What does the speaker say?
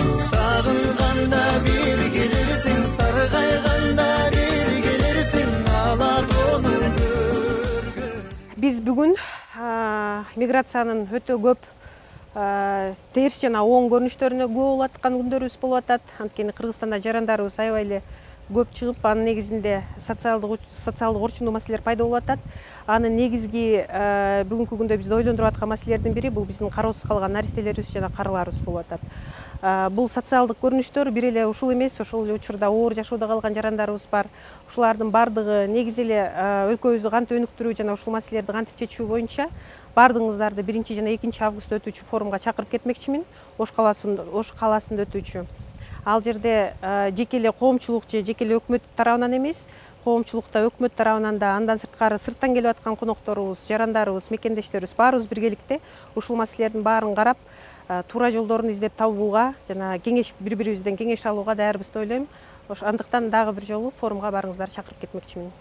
Сағынғанда бір келерсің, сарғайғанда бір келерсің, ала тоны көргө. Біз бүгін миграцияның өтө көп терс жана оң көрүнүштөрүнө күбө болуп аткан күндөрүбүз болуп атат. Анткени Кыргызстанда жарандарыбыз аябай эле көп чыгып, анын негизинде социалдык орчундуу маселелер пайда болуп атат. Анын негизги бүгүнкү күндө бизди ойлондуруп аткан маселелердин бири бул биздин кароосуз калган наристелерибиз жана карыларыбыз болуп атат. Бул социалдык көрүнүштөр бир эле ушул эмес, ошол эле учурда оор жашоодо калган жарандарыбыз бар. Ушулардын бардыгы негизи эле өлкөбүздү кантип өнүктүрүү жана ушул маселелерди кантип чечүү боюнча бардыгыңыздарды 1 жана 2 августта өтүүчү форумга чакырып кетмекчимин. Ош калаасында өтүүчү. Ал жерде жеке эле коомчулук же жеке эле өкмөт тарабынан эмес, коомчулукта өкмөт тарабынан да, андан сырткары сырттан келип аткан конокторубуз, жарандарыбыз, мекендештерибиз баарыбыз биргеликте ушул маселелердин баарын карап, туура жолдорун издеп табууга жана бири-бирибизден кеңеш алууга даярбыз деп ойлойм. Андыктан дагы бир жолу форумга баарыңыздарды чакырып кетмекчимин.